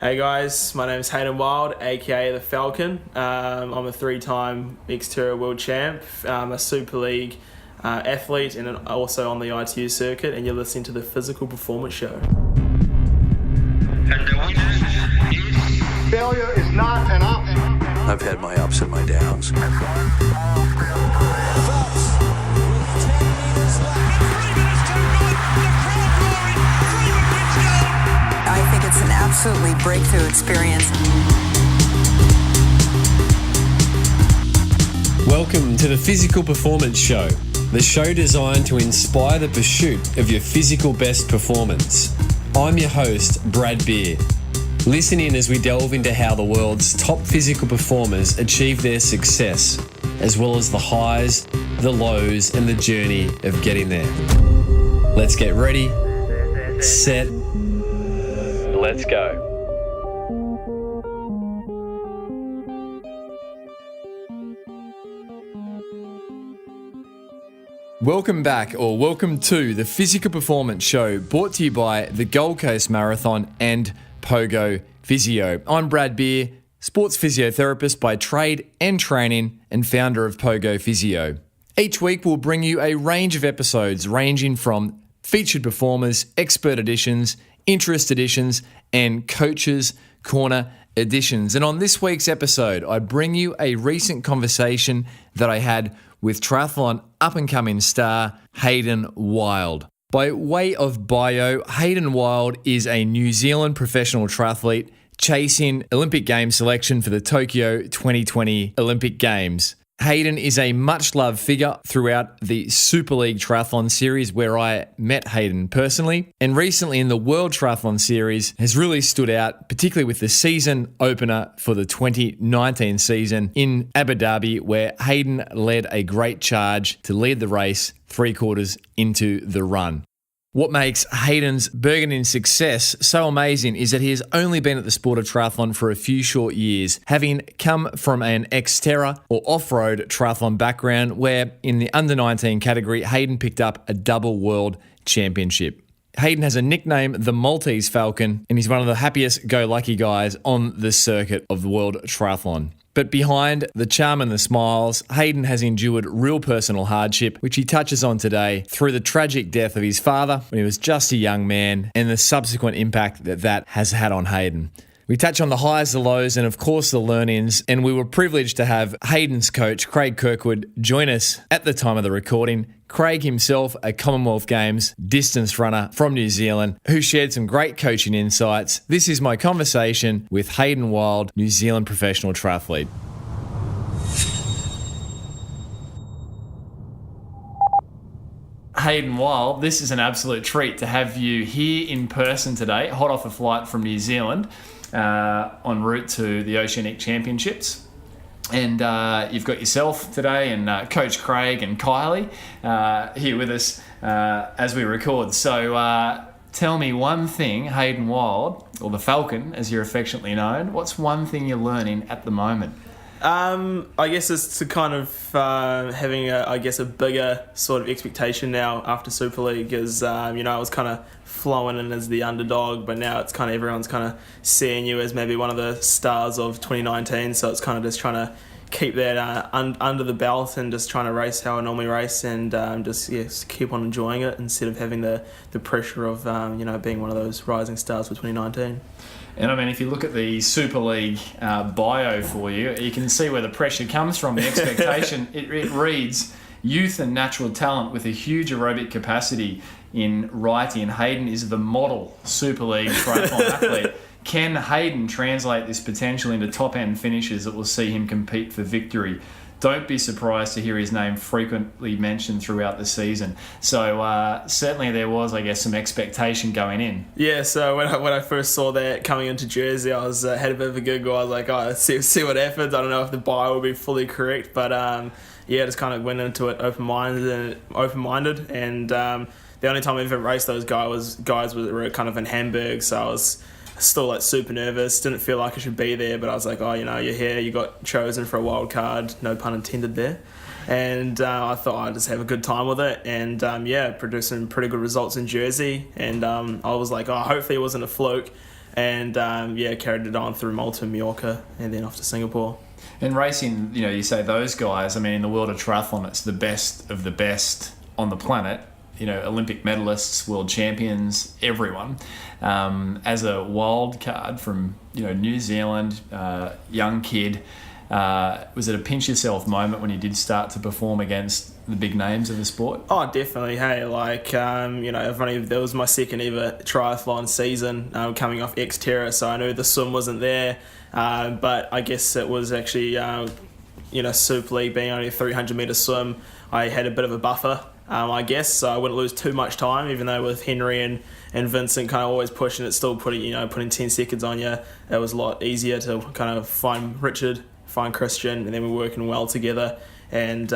Hey guys, my name is Hayden Wilde, aka the Falcon. I'm a 3-time XTERRA world champ, a Super League athlete, and also on the ITU circuit. And you're listening to the Physical Performance Show. And the winner is... Failure is not an option. I've had my ups and my downs. I think it's an absolutely breakthrough experience. Welcome to the Physical Performance Show, the show designed to inspire the pursuit of your physical best performance. I'm your host, Brad Beer. Listen in as we delve into how the world's top physical performers achieve their success, as well as the highs, the lows, and the journey of getting there. Let's get ready, set, let's go. Welcome back, or welcome to the Physical Performance Show, brought to you by the Gold Coast Marathon and Pogo Physio. I'm Brad Beer, sports physiotherapist by trade and training, and founder of Pogo Physio. Each week we'll bring you a range of episodes ranging from featured performers, expert editions, interest editions, and coaches corner editions. And on this week's episode, I bring you a recent conversation that I had with triathlon up-and-coming star Hayden Wilde. By way of bio, Hayden Wilde is a New Zealand professional triathlete chasing Olympic Games selection for the Tokyo 2020 Olympic Games. Hayden is a much-loved figure throughout the Super League Triathlon series, where I met Hayden personally, and recently in the World Triathlon series has really stood out, particularly with the season opener for the 2019 season in Abu Dhabi, where Hayden led a great charge to lead the race 3/4 into the run. What makes Hayden's burgeoning success so amazing is that he has only been at the sport of triathlon for a few short years, having come from an XTERRA or offroad triathlon background, where in the under-19 category, Hayden picked up a double world championship. Hayden has a nickname, the Maltese Falcon, and he's one of the happiest go-lucky guys on the circuit of the World Triathlon. But behind the charm and the smiles, Hayden has endured real personal hardship, which he touches on today through the tragic death of his father when he was just a young man and the subsequent impact that that has had on Hayden. We touch on the highs, the lows, and of course the learnings, and we were privileged to have Hayden's coach, Craig Kirkwood, join us at the time of the recording. Craig himself, a Commonwealth Games distance runner from New Zealand, who shared some great coaching insights. This is my conversation with Hayden Wilde, New Zealand professional triathlete. Hayden Wilde, this is an absolute treat to have you here in person today, hot off a flight from New Zealand, en route to the Oceanic Championships. And you've got yourself today and Coach Craig and Kylie here with us as we record. So tell me one thing, Hayden Wilde, or the Falcon as you're affectionately known, what's one thing you're learning at the moment? I guess it's to kind of having a bigger sort of expectation now after Super League, as I was kind of flowing in as the underdog, but now it's kind of everyone's kind of seeing you as maybe one of the stars of 2019. So it's kind of just trying to keep that under the belt and just trying to race how I normally race, and just keep on enjoying it instead of having the pressure of being one of those rising stars for 2019. And I mean, if you look at the Super League bio for you, you can see where the pressure comes from, the expectation. It reads, youth and natural talent with a huge aerobic capacity in writing. And Hayden is the model Super League triathlon athlete. Can Hayden translate this potential into top-end finishes that will see him compete for victory? Don't be surprised to hear his name frequently mentioned throughout the season. So certainly there was, I guess, some expectation going in. Yeah, so when I first saw that coming into Jersey, I was had a bit of a giggle. I was like, let's see what happens. I don't know if the bio will be fully correct, but just kind of went into it open-minded. And the only time I ever raced those guys were kind of in Hamburg, so I was still like super nervous, didn't feel like I should be there, but I was like, you're here, you got chosen for a wild card, no pun intended there. And I thought I'd just have a good time with it, and produced some pretty good results in Jersey. And I was like, hopefully it wasn't a fluke. and carried it on through Malta, Mallorca, and then off to Singapore. And racing, you say those guys, in the world of triathlon, it's the best of the best on the planet. Olympic medalists, world champions, everyone. As a wild card from, New Zealand, young kid, was it a pinch yourself moment when you did start to perform against the big names of the sport? Oh, definitely. Hey, that was my second ever triathlon season, coming off XTERRA, so I knew the swim wasn't there, but I guess it was actually, Super League being only a 300 metre swim, I had a bit of a buffer, I guess, so I wouldn't lose too much time, even though with Henry and Vincent kind of always pushing it, still putting 10 seconds on you, it was a lot easier to kind of find Richard, find Christian, and then we're working well together. And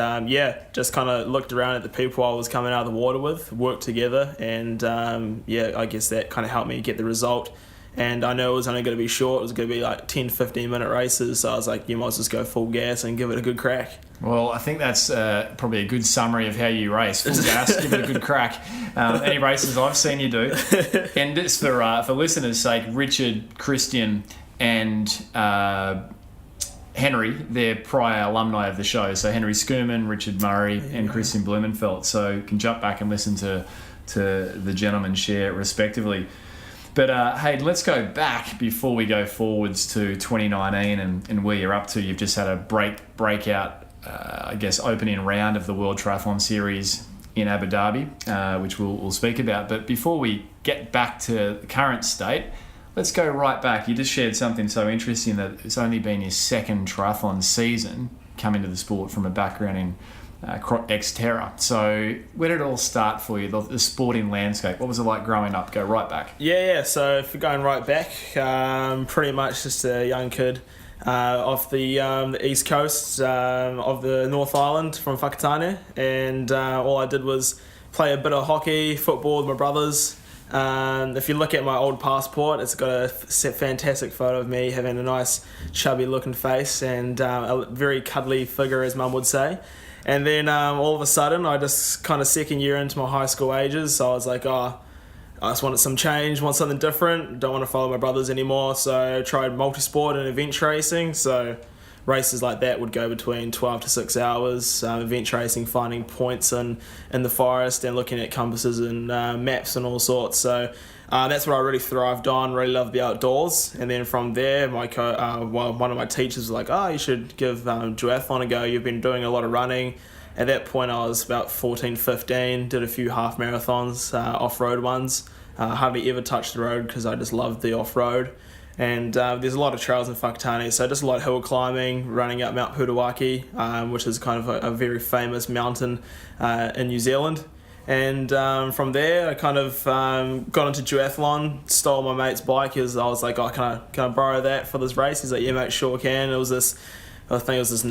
just kind of looked around at the people I was coming out of the water with, worked together, and I guess that kind of helped me get the result. And I know it was only going to be short, it was going to be like 10, 15 minute races, so I was like, you might as well just go full gas and give it a good crack. Well, I think that's probably a good summary of how you race. Full gas, give it a good crack. Any races I've seen you do. And just for listeners' sake, Richard, Christian, and Henry, they're prior alumni of the show. So Henry Skurman, Richard Murray, and Christian Blumenfeld. So you can jump back and listen to the gentlemen share respectively. But hey, let's go back before we go forwards to 2019 and where you're up to. You've just had a breakout, opening round of the World Triathlon Series in Abu Dhabi, which we'll speak about. But before we get back to the current state, let's go right back. You just shared something so interesting that it's only been your second triathlon season coming to the sport from a background in XTERRA. So where did it all start for you, the sporting landscape? What was it like growing up? Go right back. Yeah, so if we're going right back, pretty much just a young kid off the east coast of the North Island from Whakatane, and all I did was play a bit of hockey, football with my brothers. If you look at my old passport, it's got a fantastic photo of me having a nice chubby looking face and a very cuddly figure, as mum would say. And then all of a sudden, I just kind of second year into my high school ages, so I was like, I just wanted some change, want something different, don't want to follow my brothers anymore, so I tried multisport and event racing. So races like that would go between 12 to 6 hours, event racing, finding points in the forest and looking at compasses and maps and all sorts. So that's what I really thrived on, really loved the outdoors. And then from there, one of my teachers was like, you should give duathlon a go, you've been doing a lot of running. At that point I was about 14, 15, did a few half marathons, off-road ones. Hardly ever touched the road because I just loved the off-road. And there's a lot of trails in Whakatane, so just a lot of hill climbing, running up Mount Putawaki, which is kind of a very famous mountain in New Zealand. And from there, I kind of got into duathlon, stole my mate's bike. I was like, can I borrow that for this race? He's like, yeah, mate, sure can. It was this, I think it was this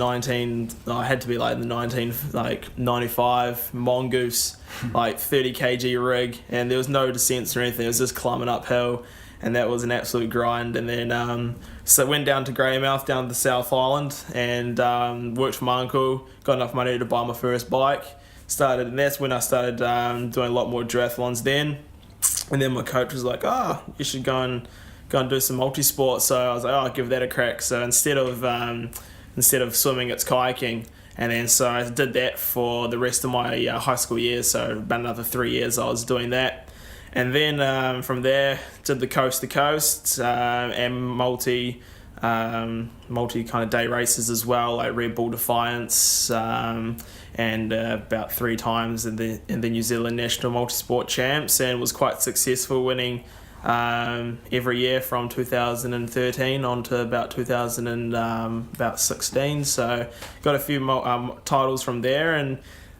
I had to be like the 95 Mongoose, like 30 kg rig, and there was no descents or anything. It was just climbing uphill. And that was an absolute grind. And then so went down to Greymouth, down to the South Island, and worked for my uncle, got enough money to buy my first bike. And that's when I started doing a lot more duathlons then. And then my coach was like, you should go and do some multisport. So I was like, I'll give that a crack. So instead of swimming, it's kayaking. And then so I did that for the rest of my high school years. So about another 3 years I was doing that. And then from there, did the coast to coast and multi kind of day races as well, like Red Bull Defiance, and about 3 times in the New Zealand National Multisport Champs, and was quite successful, winning every year from 2013 on to about 2016. So got a few titles from there, and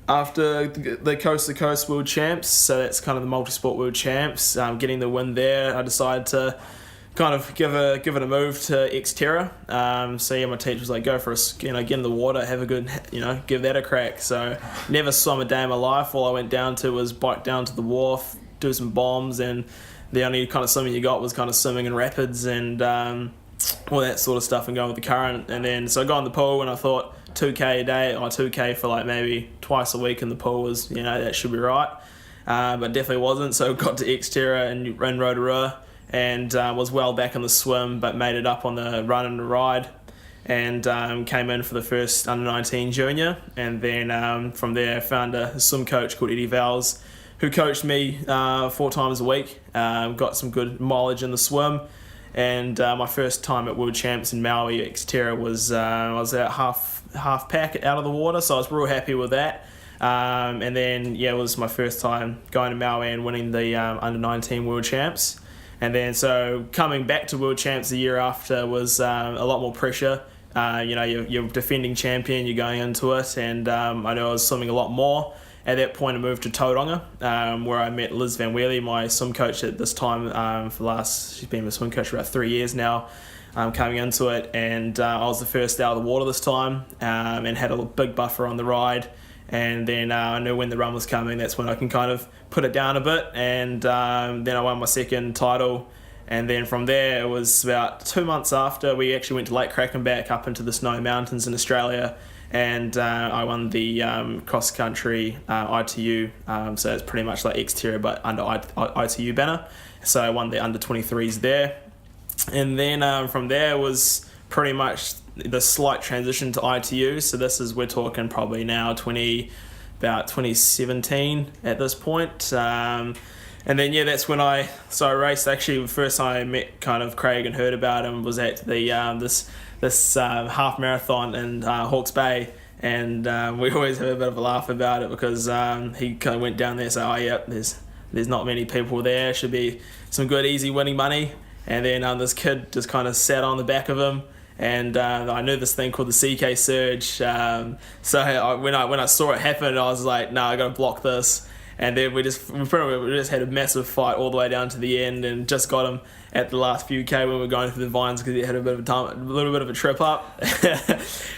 after the Coast to Coast World Champs, so that's kind of the Multisport World Champs, getting the win there, I decided to kind of give it a move to XTERRA. So yeah, my teacher was like, go for get in the water, have a good, give that a crack. So never swum a day in my life. All I went down to was bike down to the wharf, do some bombs, and the only kind of swimming you got was kind of swimming in rapids and all that sort of stuff and going with the current. And then so I got in the pool and I thought 2k a day or 2k for like maybe twice a week in the pool was, that should be right. But definitely wasn't. So got to XTERRA and ran Rotorua and was well back in the swim, but made it up on the run and the ride, and came in for the first under-19 junior, and then from there found a swim coach called Eddie Vowles, who coached me 4 times a week. Got some good mileage in the swim, and my first time at World Champs in Maui, XTERRA, was I was at half pack out of the water, so I was real happy with that. And then it was my first time going to Maui and winning the under-19 World Champs. And then so coming back to World Champs the year after was a lot more pressure. You're defending champion, you're going into it, and I know I was swimming a lot more. At that point, I moved to Tauranga, where I met Liz Van Weerley, my swim coach at this time. She's been my swim coach for about 3 years now, coming into it, and I was the first out of the water this time, and had a big buffer on the ride. And then I knew when the run was coming, that's when I can kind of put it down a bit. And then I won my second title. And then from there, it was about 2 months after, we actually went to Lake Krakenback up into the Snowy Mountains in Australia. And I won the cross-country ITU. So it's pretty much like XTERRA, but under ITU banner. So I won the under-23s there. And then from there was pretty much the slight transition to ITU. So we're talking probably now about 2017 at this point. And then that's when I raced. Actually, the first time I met kind of Craig and heard about him was at the this half marathon in Hawke's Bay, and we always have a bit of a laugh about it because he kind of went down there, so there's not many people there, should be some good easy winning money. And then this kid just kind of sat on the back of him, and I knew this thing called the CK Surge. So when I saw it happen, I was like, no, I got to block this. And then we just had a massive fight all the way down to the end, and just got him at the last few K when we were going through the vines because he had a little bit of a trip up.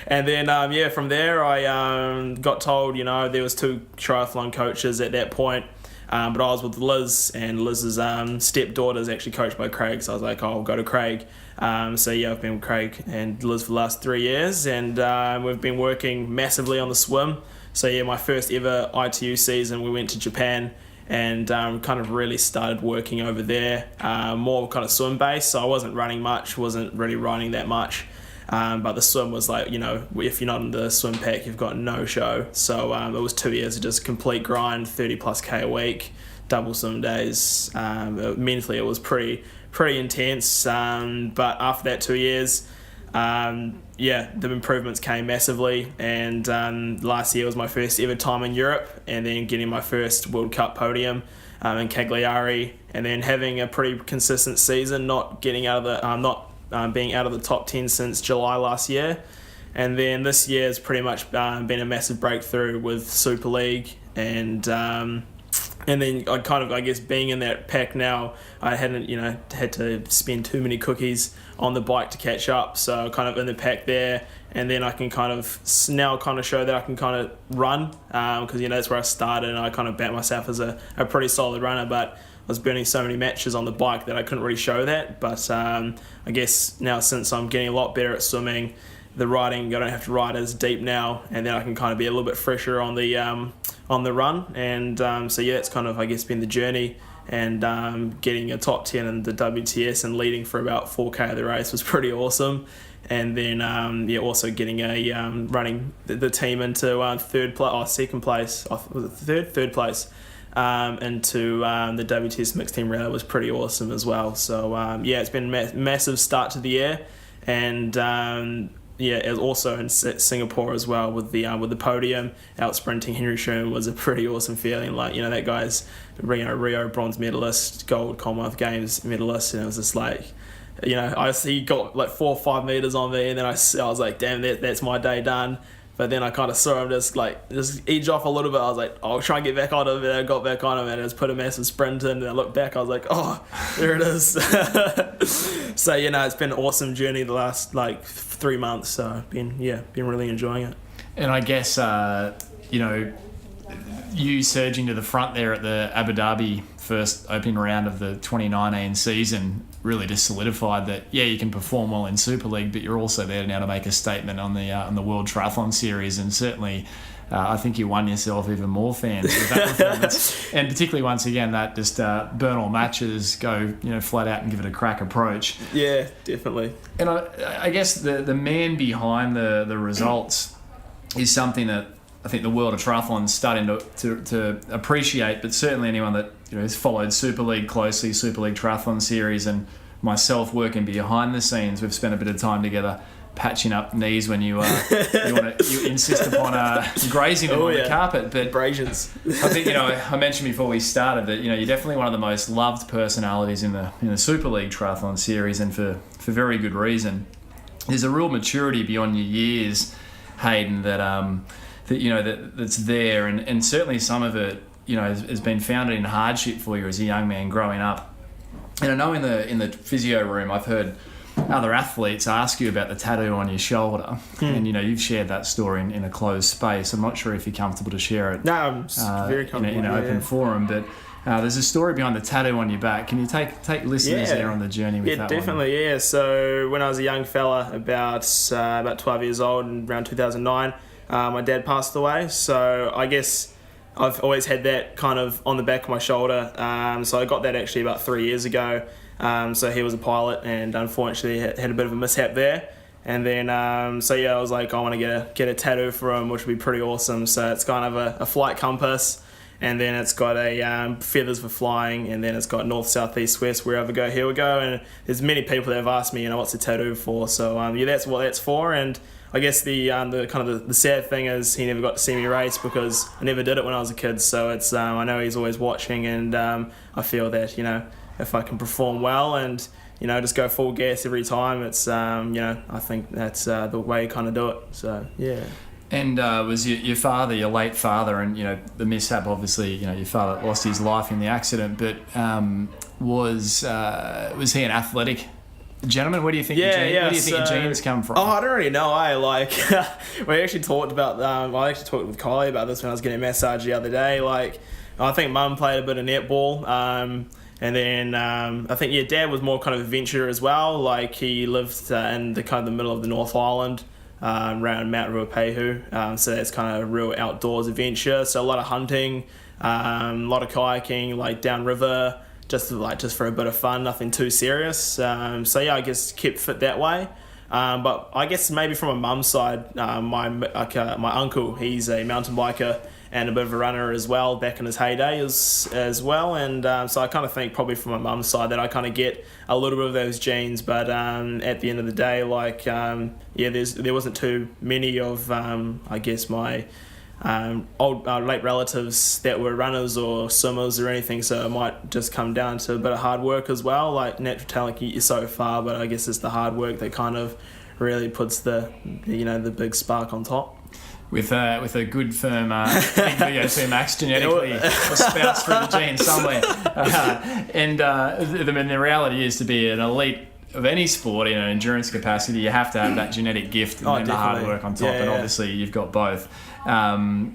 And then from there I got told there was 2 triathlon coaches at that point. But I was with Liz, and Liz's stepdaughter is actually coached by Craig, so I was like, I'll go to Craig. I've been with Craig and Liz for the last 3 years, and we've been working massively on the swim. So my first ever ITU season, we went to Japan and kind of really started working over there, more kind of swim based. So I wasn't running much, wasn't really riding that much. But the swim was like, if you're not in the swim pack, you've got no show. So it was 2 years of just complete grind, 30 plus K a week, double swim days. Mentally, it was pretty intense. But after that 2 years, the improvements came massively. And last year was my first ever time in Europe, and then getting my first World Cup podium in Cagliari, and then having a pretty consistent season, not getting out of the being out of the top 10 since July last year. And then this year has pretty much been a massive breakthrough with Super League, and then I guess being in that pack now, I hadn't had to spend too many cookies on the bike to catch up, so kind of in the pack there. And then I can now show that I can kind of run, because that's where I started, and I kind of bat myself as a pretty solid runner, but I was burning so many matches on the bike that I couldn't really show that. But I guess now, since I'm getting a lot better at swimming, the riding, I don't have to ride as deep now, and then I can kind of be a little bit fresher on the run. And that's kind of, I guess, been the journey. And getting a top 10 in the WTS and leading for about 4K of the race was pretty awesome. And then also getting running the team into third place into the WTS mixed team rally was pretty awesome as well. So it's been a massive start to the year, and it was also in Singapore as well with the podium out sprinting Henry Sherman was a pretty awesome feeling. Like, that guy's Rio bronze medalist, gold Commonwealth Games medalist, and it was just like, he got like 4 or 5 meters on me, and then I was like, damn, that's my day done. But then I kind of saw him just edge off a little bit. I was like, I'll try and get back on him. And I got back on him and I just put a massive sprint in. And I looked back, I was like, oh, there it is. So, it's been an awesome journey the last 3 months. So I've been really enjoying it. And I guess, you surging to the front there at the Abu Dhabi first opening round of the 2019 season really just solidified that, you can perform well in Super League, but you're also there now to make a statement on the World Triathlon Series, and certainly I think you won yourself even more fans with that performance. And particularly, once again, that just burn all matches, go flat out and give it a crack approach. Yeah, definitely. And I guess the man behind the results is something that I think the world of triathlon is starting to appreciate, but certainly anyone that has followed Super League closely, Super League Triathlon series, and myself working behind the scenes, we've spent a bit of time together patching up knees when you insist upon grazing them on the carpet. But abrasions. I think I mentioned before we started that you're definitely one of the most loved personalities in the Super League Triathlon series, and for very good reason. There's a real maturity beyond your years, Hayden, that's there, and certainly some of it has been founded in hardship for you as a young man growing up. And I know in the physio room I've heard other athletes ask you about the tattoo on your shoulder, and you've shared that story in a closed space. I'm not sure if you're comfortable to share it. No, I'm very comfortable in an open forum, but there's a story behind the tattoo on your back. Can you take listeners there on the journey with that? Yeah, definitely. One? Yeah. So when I was a young fella, about 12 years old, and around 2009, my dad passed away. So I guess I've always had that kind of on the back of my shoulder. So I got that actually about 3 years ago. So he was a pilot, and unfortunately had a bit of a mishap there. And then, I was like, I want to get a tattoo for him, which would be pretty awesome. So it's kind of a flight compass, and then it's got a feathers for flying, and then it's got north, south, east, west, wherever go, here we go. And there's many people that have asked me, what's the tattoo for? So that's what that's for. And I guess the sad thing is he never got to see me race because I never did it when I was a kid. So it's I know he's always watching, and I feel that if I can perform well and just go full gas every time, it's I think that's the way you kind of do it. So yeah. And was your father, your late father, and the mishap? Obviously, your father lost his life in the accident, but was he an athletic gentleman? Where do you think your genes come from? Oh, I don't really know. We actually talked about. I actually talked with Kylie about this when I was getting a massage the other day. I think Mum played a bit of netball. And then I think Dad was more kind of adventurer as well. He lived in the kind of the middle of the North Island, around Mount Ruapehu. So that's kind of a real outdoors adventure. So a lot of hunting, a lot of kayaking, downriver, just for a bit of fun, nothing too serious. I guess kept fit that way. But I guess maybe from a mum's side, my uncle, he's a mountain biker and a bit of a runner as well back in his heyday as well, and so I kind of think probably from my mum's side that I kind of get a little bit of those genes, but at the end of the day, there wasn't too many of I guess my old late relatives that were runners or swimmers or anything, so it might just come down to a bit of hard work as well. Natural talent can get you so far, but I guess it's the hard work that kind of really puts the big spark on top. With a good firm VO2 max genetically espoused through the genes somewhere. The reality is, to be an elite of any sport in an endurance capacity, you have to have that genetic gift and the hard work on top, and obviously you've got both. So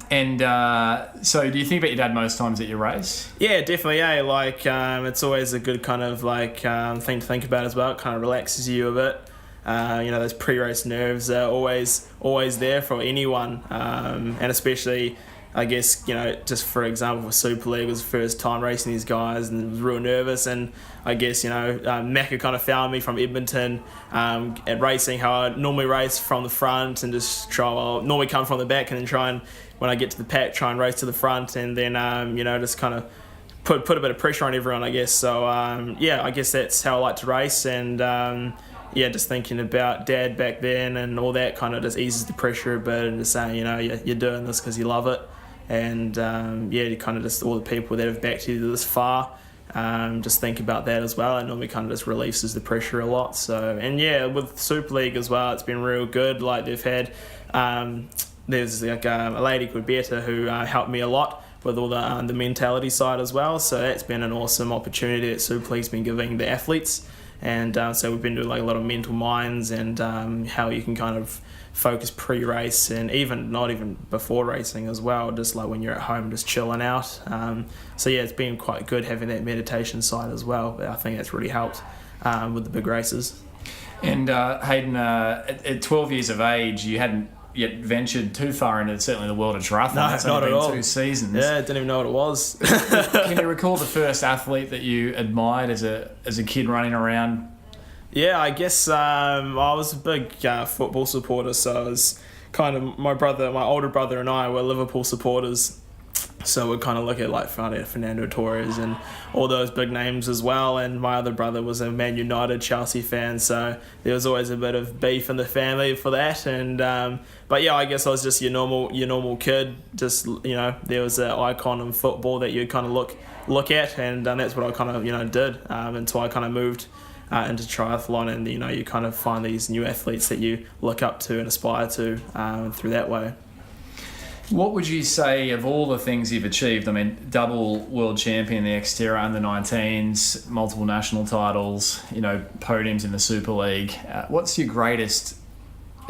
do you think about your dad most times at your race? Yeah, definitely. It's always a good kind of thing to think about as well. It kind of relaxes you a bit. Those pre-race nerves are always there for anyone, and especially, I guess, just for example, for Super League, it was the first time racing these guys, and was real nervous. And I guess Macca kind of found me from Edmonton at racing how I normally race from the front, and just normally come from the back, and then try and, when I get to the pack, try and race to the front, and then just kind of put a bit of pressure on everyone, I guess. So I guess that's how I like to race, and just thinking about Dad back then and all that kind of just eases the pressure a bit, and just saying, you're doing this because you love it. And you kind of just all the people that have backed you this far, just think about that as well. It normally kind of just releases the pressure a lot. So, and with Super League as well, it's been real good. They've had, there's a lady called Berta who helped me a lot with all the mentality side as well. So that's been an awesome opportunity that Super League's been giving the athletes. And so we've been doing a lot of mental minds, and how you can kind of focus pre-race, and not even before racing as well, just when you're at home just chilling out. It's been quite good having that meditation side as well. I think that's really helped with the big races. And Hayden, at 12 years of age, you hadn't yet ventured too far into certainly the world of triathlon. No, It's not only at been all. 2 seasons. Yeah, didn't even know what it was. Can you recall the first athlete that you admired as a kid running around? Yeah, I guess I was a big football supporter, so I was kind of my older brother and I were Liverpool supporters, so we'd kind of look at like Fernando Torres and all those big names as well. And my other brother was a Man United, Chelsea fan, so there was always a bit of beef in the family for that. And but yeah, I guess I was just your normal kid. Just there was an icon in football that you kind of look at, and that's what I kind of did until I kind of moved into triathlon, and you kind of find these new athletes that you look up to and aspire to through that way. What would you say of all the things you've achieved? I mean, double world champion in the XTERRA under-19s, multiple national titles, podiums in the Super League. What's your greatest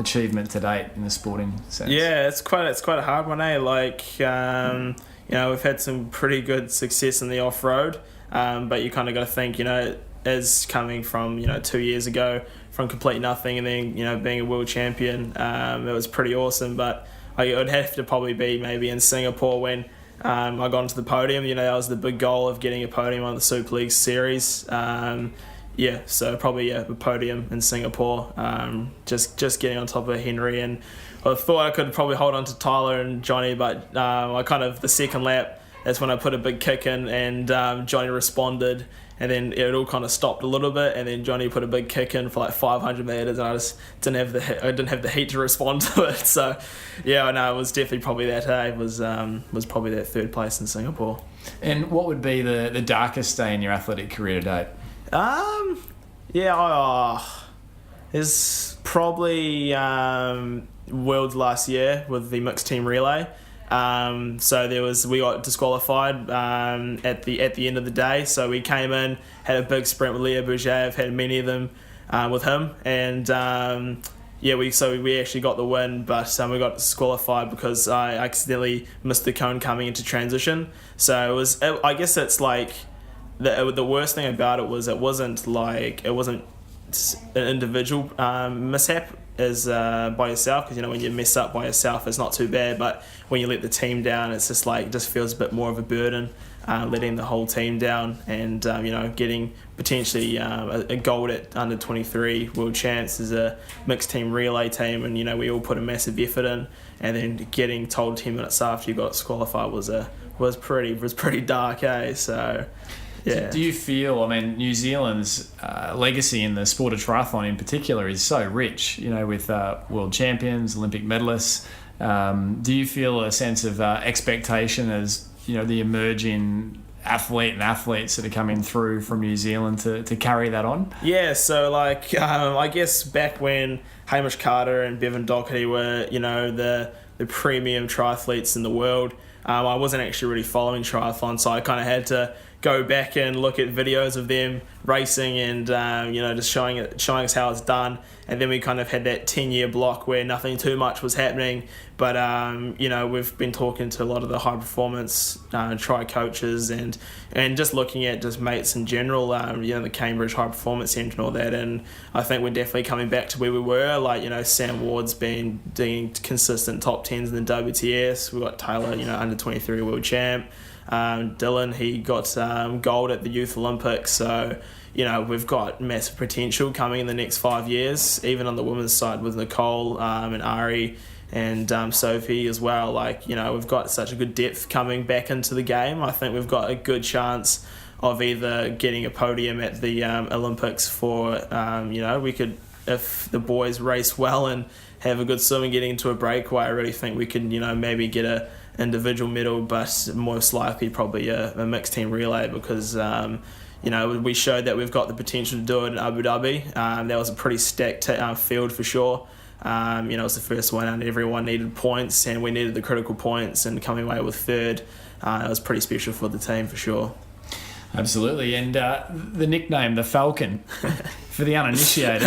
achievement to date in the sporting sense? Yeah, it's quite a hard one, eh? Like, we've had some pretty good success in the off-road, but you kind of got to think, as coming from 2 years ago from complete nothing, and then being a world champion, it was pretty awesome. But it would have to probably be maybe in Singapore when I got onto the podium. That was the big goal of getting a podium on the Super League series. So probably a podium in Singapore. Just getting on top of Henry, and I thought I could probably hold on to Tyler and Johnny, but I kind of the second lap. That's when I put a big kick in, and Johnny responded, and then it all kind of stopped a little bit, and then Johnny put a big kick in for like 500 meters, and I just didn't have the heat to respond to it. So yeah, no, it was definitely probably that. It was probably that third place in Singapore. And what would be the darkest day in your athletic career to date? There's probably Worlds last year with the mixed team relay. So we got disqualified at the end of the day. So we came in, had a big sprint with Leo Bourget. I've had many of them with him, and we actually got the win, but we got disqualified because I accidentally missed the cone coming into transition. So I guess it's like the worst thing about it was it wasn't an individual mishap as by yourself, because when you mess up by yourself it's not too bad, but when you let the team down it's just feels a bit more of a burden, letting the whole team down, and getting potentially a gold at under 23 world champs as a mixed team relay team, and we all put a massive effort in, and then getting told 10 minutes after you got disqualified was pretty dark, eh? So yeah. Do you feel, New Zealand's legacy in the sport of triathlon in particular is so rich, with world champions, Olympic medalists. Do you feel a sense of expectation as, the emerging athlete and athletes that are coming through from New Zealand to carry that on? Yeah, so I guess back when Hamish Carter and Bevan Doherty were, the premium triathletes in the world, I wasn't actually really following triathlon, so I kind of had to go back and look at videos of them racing and just showing us how it's done. And then we kind of had that 10-year block where nothing too much was happening, but we've been talking to a lot of the high performance tri coaches and just looking at just mates in general, the Cambridge High Performance Centre and all that, and I think we're definitely coming back to where we were. Sam Ward's been doing consistent top 10s in the WTS. We've got Taylor, under 23 world champ. Dylan, he got gold at the Youth Olympics, so we've got massive potential coming in the next 5 years, even on the women's side with Nicole and Ari and Sophie as well. We've got such a good depth coming back into the game. I think we've got a good chance of either getting a podium at the Olympics for we could, if the boys race well and have a good swim and getting into a breakaway, I really think we could maybe get a individual medal, but most likely probably a mixed team relay, because we showed that we've got the potential to do it in Abu Dhabi. That was a pretty stacked field for sure. It was the first one, and everyone needed points, and we needed the critical points, and coming away with third, it was pretty special for the team for sure. Absolutely, and the nickname, the Falcon, for the uninitiated,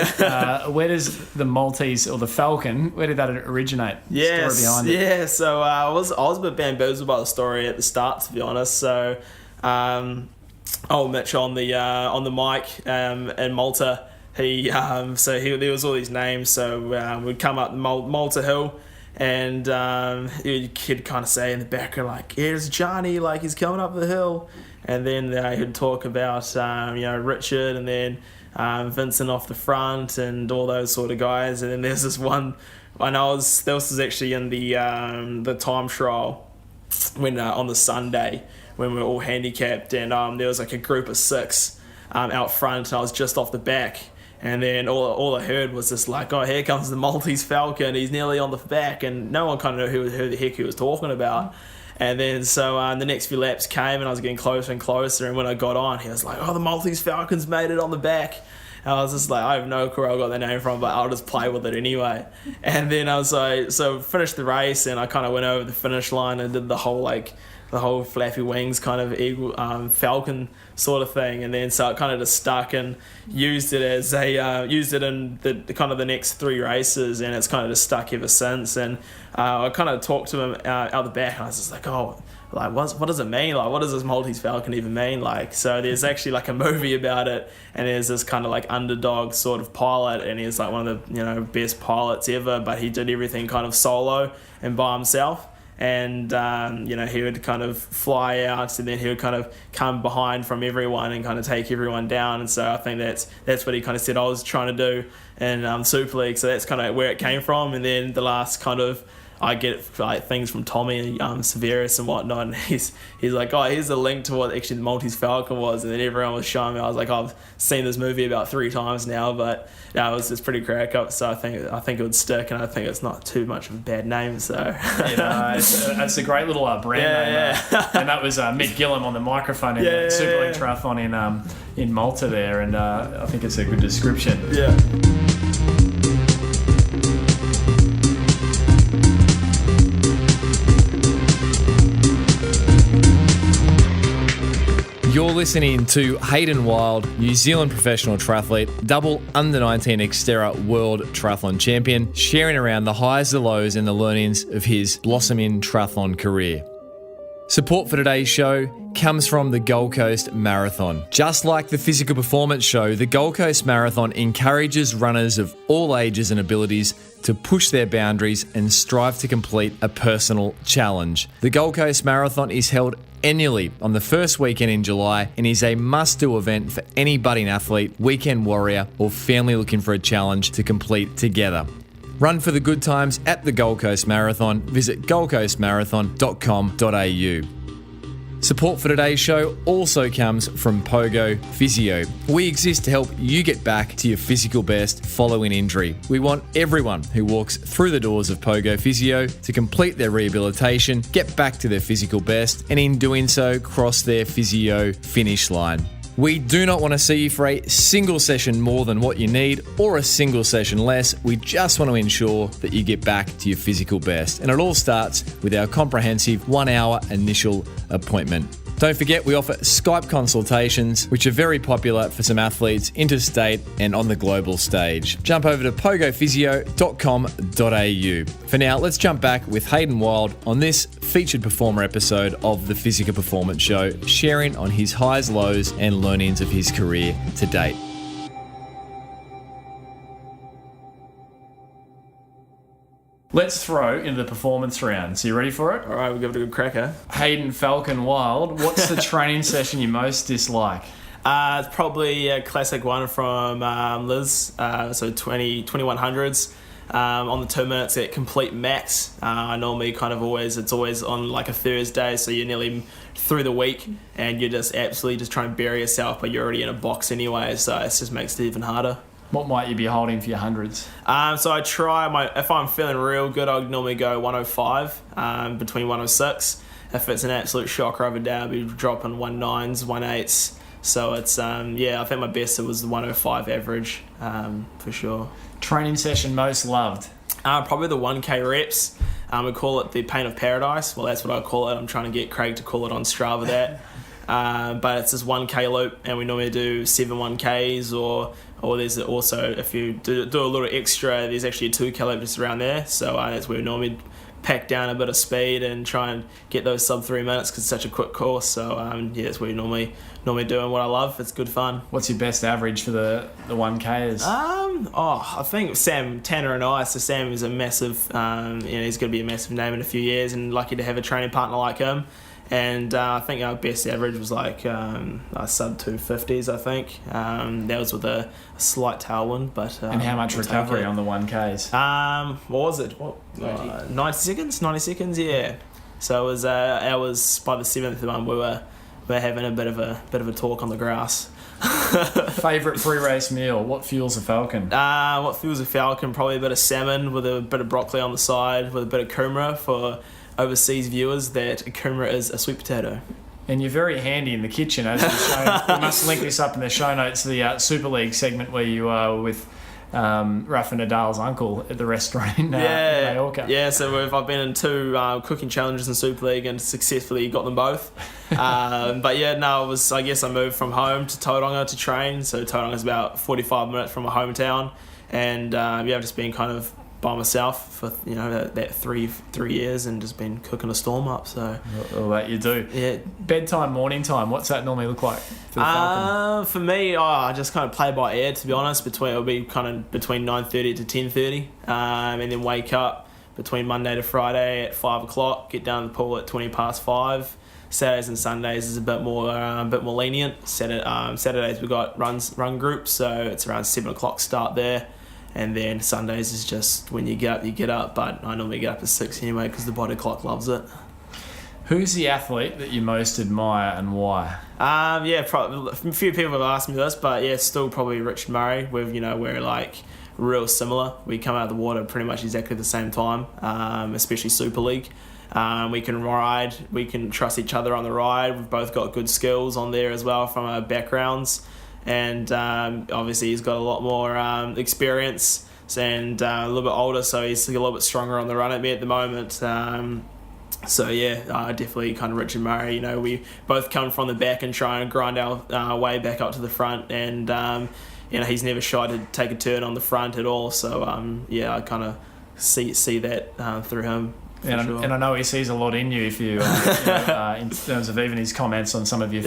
where does the Maltese or the Falcon, where did that originate? Yes, story behind it. Yeah. So I was a bit bamboozled by the story at the start, to be honest. So, Mitch on the mic in Malta, there was all these names. So we'd come up Malta Hill, And he'd kind of say in the background, like, here's Johnny, like, he's coming up the hill. And then he'd talk about, Richard, and then Vincent off the front, and all those sort of guys. And then there's this one, this was actually in the time trial when on the Sunday when we were all handicapped, and there was like a group of 6 out front, and I was just off the back. And then all I heard was just like, oh, here comes the Maltese Falcon, he's nearly on the back, and no one kind of knew who the heck he was talking about. And then so the next few laps came, and I was getting closer and closer, and when I got on, he was like, oh, the Maltese Falcon's made it on the back. And I was just like, I have no clue where I got their name from, but I'll just play with it anyway. And then I was like, so finished the race, and I kind of went over the finish line and did the whole flappy wings kind of eagle falcon sort of thing, and then so it kind of just stuck, and used it in the kind of the next 3 races, and it's kind of just stuck ever since. And I kind of talked to him out the back, and I was just like, oh, like what does it mean? Like, what does this Maltese Falcon even mean? Like, so there's actually like a movie about it, and there's this kind of like underdog sort of pilot, and he's like one of the best pilots ever, but he did everything kind of solo and by himself. And he would kind of fly out, and then he would kind of come behind from everyone and kind of take everyone down. And so I think that's what he kind of said I was trying to do in Super League. So that's kind of where it came from. And then the last kind of, I get like things from Tommy and Severus and whatnot, and he's like, oh, here's a link to what actually the Maltese Falcon was. And then everyone was showing me. I was like, I've seen this movie about 3 times now, but it was just pretty crack up. So I think it would stick, and I think it's not too much of a bad name. So it's a great little brand name. Yeah. And that was Mick Gillum on the microphone in the Super League Triathlon in Malta there, and I think it's a good description. Yeah. You're listening to Hayden Wilde, New Zealand Professional Triathlete, double under-19 XTERRA World Triathlon Champion, sharing around the highs, the lows and the learnings of his blossoming triathlon career. Support for today's show comes from the Gold Coast Marathon. Just like the Physical Performance Show, the Gold Coast Marathon encourages runners of all ages and abilities to push their boundaries and strive to complete a personal challenge. The Gold Coast Marathon is held annually on the first weekend in July and is a must-do event for any budding athlete, weekend warrior, or family looking for a challenge to complete together. Run for the good times at the Gold Coast Marathon. Visit goldcoastmarathon.com.au. Support for today's show also comes from Pogo Physio. We exist to help you get back to your physical best following injury. We want everyone who walks through the doors of Pogo Physio to complete their rehabilitation, get back to their physical best, and in doing so, cross their physio finish line. We do not want to see you for a single session more than what you need or a single session less. We just want to ensure that you get back to your physical best. And it all starts with our comprehensive 1-hour initial appointment. Don't forget, we offer Skype consultations, which are very popular for some athletes interstate and on the global stage. Jump over to pogophysio.com.au. For now, let's jump back with Hayden Wilde on this featured performer episode of the Physical Performance Show, sharing on his highs, lows, and learnings of his career to date. Let's throw into the performance round. So you ready for it? All right, we'll give it a good cracker. Hayden Falcon Wilde, what's the training session you most dislike? It's probably a classic one from Liz, so 2100s. On the 2 minutes at complete max. I normally it's always on like a Thursday, so you're nearly through the week and you're just absolutely just trying to bury yourself, but you're already in a box anyway, so it just makes it even harder. What might you be holding for your hundreds? So I try, if I'm feeling real good, I'd normally go 105, between 106. If it's an absolute shocker of a day, I'll be dropping 1.9s, 1.8s. So it's, I think my best was the 105 average, for sure. Training session most loved? Probably the 1K reps. We call it the Pain of Paradise. Well, that's what I call it. I'm trying to get Craig to call it on Strava that. But it's this 1K loop, and we normally do 7 1Ks, or there's also, if you do a little extra, there's actually a 2K loop just around there. So that's where we normally pack down a bit of speed and try and get those sub 3 minutes because it's such a quick course. So that's what we normally doing what I love. It's good fun. What's your best average for the 1Ks? I think Sam Tanner and I. So Sam is a massive, he's going to be a massive name in a few years, and lucky to have a training partner like him. And I think our best average was like sub 250s. I think that was with a slight tailwind. But and how much recovery on the 1Ks? What was it? 90 seconds. 90 seconds. Yeah. So it was. Ours by the 7th one. We were having a bit of a talk on the grass. Favourite pre-race meal? What fuels a Falcon? What fuels a Falcon? Probably a bit of salmon with a bit of broccoli on the side with a bit of kumara for overseas viewers. That kumara is a sweet potato. And you're very handy in the kitchen, as we've shown. We must link this up in the show notes, the Super League segment where you are with Rafa Nadal's uncle at the restaurant in Mallorca. Yeah, so I've been in 2 cooking challenges in Super League and successfully got them both. But yeah, no, I guess I moved from home to Tauranga to train. So Tauranga is about 45 minutes from my hometown. And I've just been kind of by myself for that 3 years and just been cooking a storm up. So all that you do. Yeah. Bedtime, morning time. What's that normally look like for the Falcon? For me, I just kind of play by ear. To be honest, it'll be kind of between 9:30 to 10:30, and then wake up between Monday to Friday at 5 o'clock. Get down to the pool at 5:20. Saturdays and Sundays is a bit more lenient. Saturdays we got run groups, so it's around 7 o'clock start there. And then Sundays is just when you get up. But I normally get up at 6 anyway because the body clock loves it. Who's the athlete that you most admire and why? Probably, a few people have asked me this, but yeah, still probably Richard Murray. We're like real similar. We come out of the water pretty much exactly the same time, especially Super League. We can ride, we can trust each other on the ride. We've both got good skills on there as well from our backgrounds. And obviously he's got a lot more experience and a little bit older, so he's a little bit stronger on the run at me at the moment. Definitely kind of Richard Murray. We both come from the back and try and grind our way back up to the front, and he's never shy to take a turn on the front at all. So I kind of see that through him. And I know he sees a lot in you if you, in terms of even his comments on some of your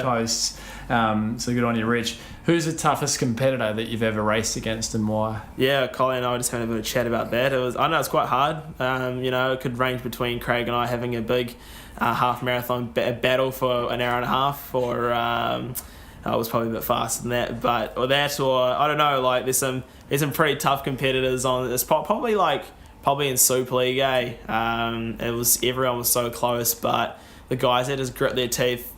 posts. So good on you, Rich. Who's the toughest competitor that you've ever raced against and why? Yeah, Colin and I were just having a bit of chat about that. I know it's quite hard. It could range between Craig and I having a big half marathon battle for an hour and a half, or I was probably a bit faster than that. Or I don't know. Like there's some pretty tough competitors on this. Probably in Super League, everyone was so close, but the guys that just grit their teeth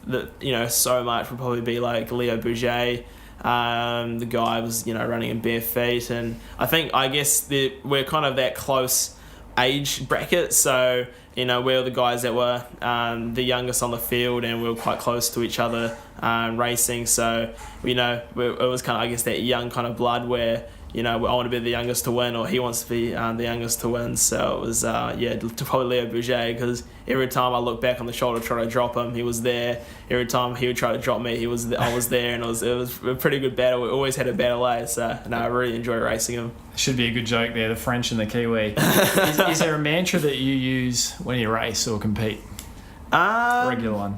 so much would probably be like Leo Bourget. The guy was running in bare feet, and I guess we're kind of that close age bracket, so we're the guys that were the youngest on the field, and we were quite close to each other racing, so it was kind of, I guess, that young kind of blood where I want to be the youngest to win, or he wants to be the youngest to win. So it was, probably Leo Bourget, because every time I look back on the shoulder to try to drop him, he was there. Every time he would try to drop me, I was there, and it was a pretty good battle. We always had a battle, so I really enjoy racing him. Should be a good joke there, the French and the Kiwi. Is there a mantra that you use when you race or compete? Regular one.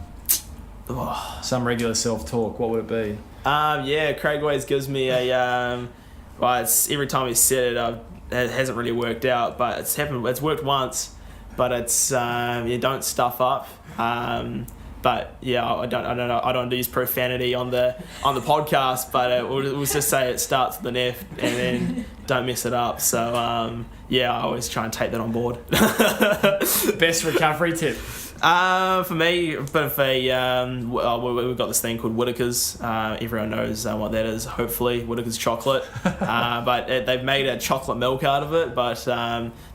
Some regular self-talk, what would it be? Craig always gives me a... it's every time he said it, it hasn't really worked out, but it's happened. It's worked once, but it's you don't stuff up. But yeah, I don't use profanity on the podcast, but we'll just say it starts with an F and then don't mess it up. So I always try and take that on board. Best recovery tip? For me, a bit of we've got this thing called Whittaker's. Everyone knows what that is, hopefully. Whittaker's chocolate. But they've made a chocolate milk out of it, but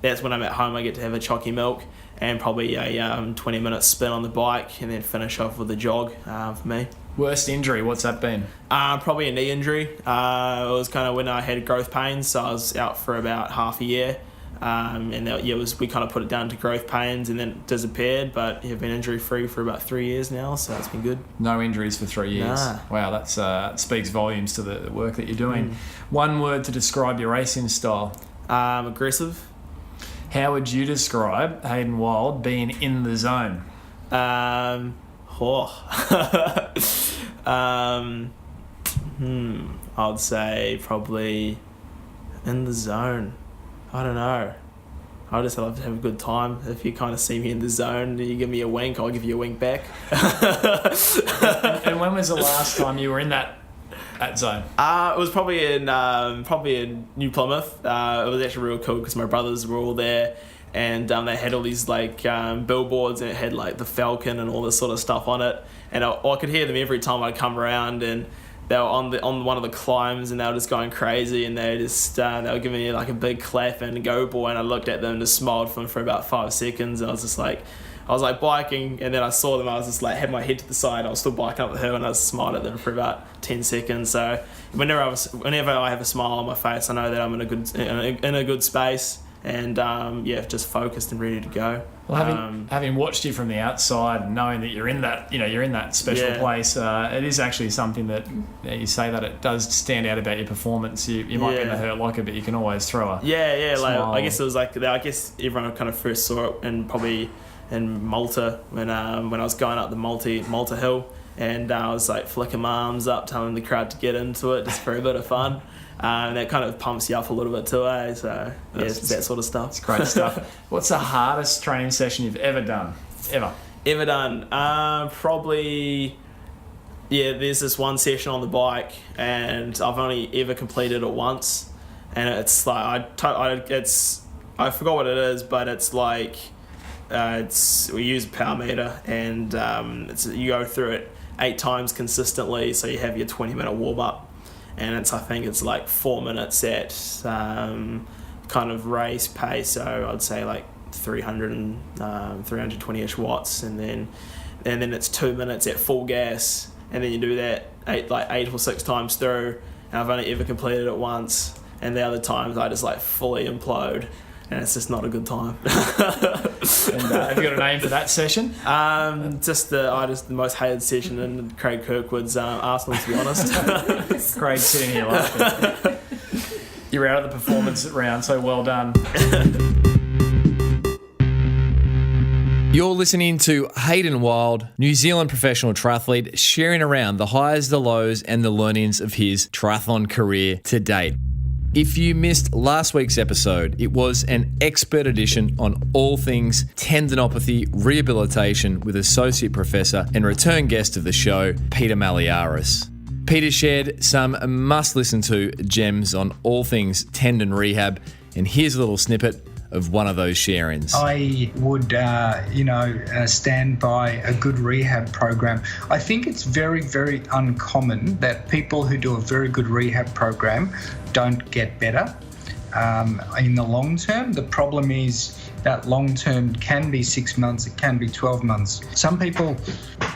that's when I'm at home, I get to have a chocky milk and probably a 20-minute spin on the bike and then finish off with a jog for me. Worst injury, what's that been? Probably a knee injury. It was kind of when I had growth pains, so I was out for about half a year. We kind of put it down to growth pains and then it disappeared, but I've been injury free for about 3 years now, so it's been good. No injuries for 3 years. Nah. Wow, that speaks volumes to the work that you're doing. One word to describe your racing style? Aggressive. How would you describe Hayden Wilde being in the zone? I would say probably In the zone. I don't know. I just love to have a good time. If you kind of see me in the zone, you give me a wink, I'll give you a wink back. And when was the last time you were in that zone? It was probably in New Plymouth. It was actually real cool because my brothers were all there, and they had all these like billboards, and it had like the Falcon and all this sort of stuff on it. And I could hear them every time I'd come around, and they were on one of the climbs, and they were just going crazy, and they were giving me like a big clap and go boy, and I looked at them and just smiled for about 5 seconds, and I was biking, and then I saw them, I was just like had my head to the side, I was still biking up the hill, and I just smiled at them for about 10 seconds. So whenever I have a smile on my face, I know that I'm in a good space, and just focused and ready to go. Well, having watched you from the outside and knowing that you're in that special place, it is actually something that you say that it does stand out about your performance. You might be in the Hurt Locker, but you can always throw a smile. Like I guess it was like I guess everyone kind of first saw it, and probably in Malta when I was going up the Malta hill, and I was like flicking my arms up, telling the crowd to get into it just for a bit of fun. And that kind of pumps you up a little bit too, eh? So, it's that sort of stuff. It's great stuff. What's the hardest training session you've ever done? Ever done? Probably, there's this one session on the bike, and I've only ever completed it once. And it's like, I forgot what it is, but it's like, we use a power meter, and you go through it 8 times consistently, so you have your 20-minute warm-up. And I think it's like 4 minutes at kind of race pace, so I'd say like 320-ish watts, and then it's 2 minutes at full gas, and then you do that 8 or 6 times through, and I've only ever completed it once, and the other times I just like fully implode, and it's just not a good time. And have you got a name for that session? Just the most hated session in Craig Kirkwood's Arsenal, to be honest. Craig's sitting here laughing. You're out of the performance round, so well done. You're listening to Hayden Wilde, New Zealand professional triathlete, sharing around the highs, the lows, and the learnings of his triathlon career to date. If you missed last week's episode, it was an expert edition on all things tendinopathy rehabilitation with Associate Professor and return guest of the show, Peter Malliaris. Peter shared some must-listen-to gems on all things tendon rehab, and here's a little snippet of one of those sharings. I would, stand by a good rehab program. I think it's very, very uncommon that people who do a very good rehab program don't get better in the long term. The problem is that long term can be 6 months, it can be 12 months. Some people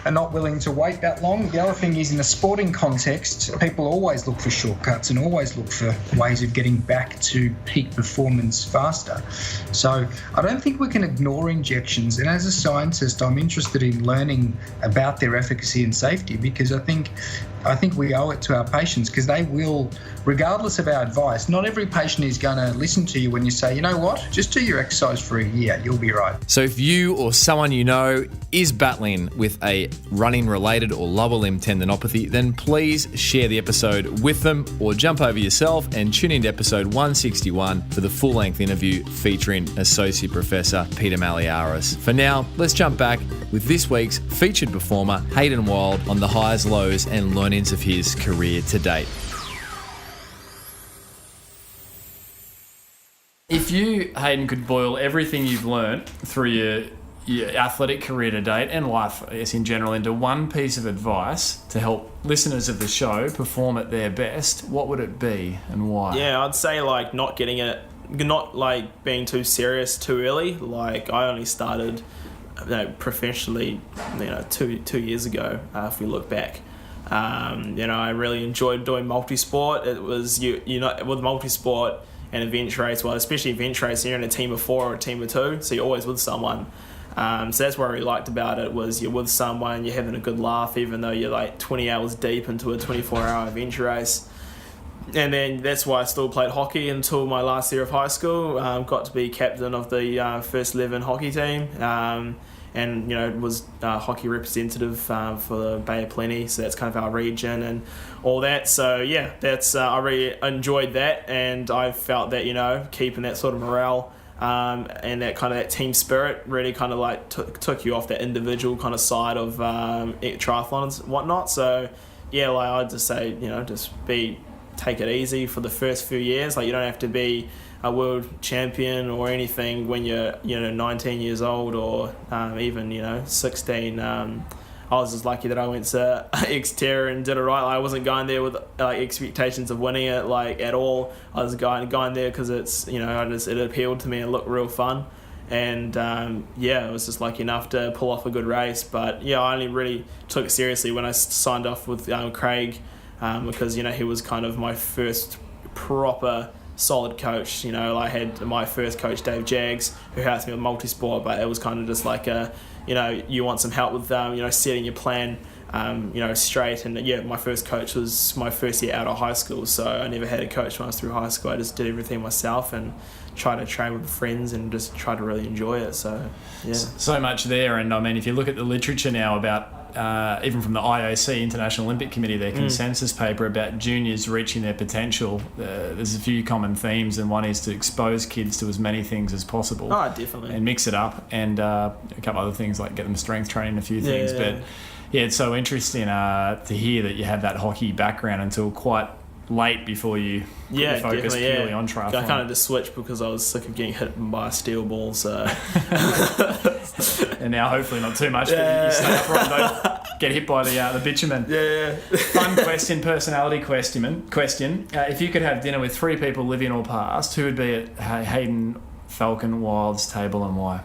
are not willing to wait that long. The other thing is, in a sporting context, people always look for shortcuts and always look for ways of getting back to peak performance faster. So I don't think we can ignore injections. And as a scientist, I'm interested in learning about their efficacy and safety, because I think we owe it to our patients, because they will, regardless of our advice, not every patient is going to listen to you when you say, you know what, just do your exercise for a year, you'll be right. So if you or someone you know is battling with a running related or lower limb tendinopathy, then please share the episode with them, or jump over yourself and tune into episode 161 for the full length interview featuring Associate Professor Peter Malliaris. For now, let's jump back with this week's featured performer, Hayden Wilde, on the highs, lows and learnings of his career to date. If you, Hayden, could boil everything you've learnt through your athletic career to date and life, I guess, in general, into one piece of advice to help listeners of the show perform at their best, what would it be and why? Yeah, I'd say like not like being too serious too early. Like I only started professionally 2 years ago, if we look back. I really enjoyed doing multi-sport. It was with multi-sport and event race, well, especially event race, you're in a team of 4 or a team of 2, so you're always with someone. So that's what I really liked about it, was you're with someone, you're having a good laugh, even though you're like 20 hours deep into a 24-hour event race. And then that's why I still played hockey until my last year of high school. Got to be captain of the first 11 hockey team. And and was hockey representative for the Bay of Plenty, so that's kind of our region and all that. So yeah, that's I really enjoyed that, and I felt that keeping that sort of morale and that kind of that team spirit really kind of like took you off that individual kind of side of triathlons and whatnot. So yeah, like I'd just say take it easy for the first few years. Like you don't have to be a world champion or anything when you're 19 years old or even 16. I was just lucky that I went to XTERRA and did it right. Like, I wasn't going there with like expectations of winning it like at all. I was going there because it's it appealed to me and looked real fun. And I was just lucky enough to pull off a good race. But yeah, I only really took it seriously when I signed off with Craig, because he was kind of my first proper solid coach. I had my first coach, Dave Jaggs, who helped me with multi-sport, but it was kind of just like you want some help with setting your plan straight. And my first coach was my first year out of high school, so I never had a coach when I was through high school. I just did everything myself and tried to train with friends and just try to really enjoy it. So yeah, so much there. And I mean, if you look at the literature now about even from the IOC, International Olympic Committee, their consensus paper about juniors reaching their potential, there's a few common themes, and one is to expose kids to as many things as possible. Oh, definitely. And mix it up, and a couple other things like get them strength training, a few things. Yeah. But yeah, it's so interesting to hear that you have that hockey background until quite late before you focus purely on triathlon. I kind of just switched because I was sick of getting hit by a steel ball. So and now hopefully not too much, but you stay upright and don't get hit by the bitumen. Yeah. Fun question, personality question. If you could have dinner with 3 people, living or past, who would be at Hayden Falcon Wilde's table and why?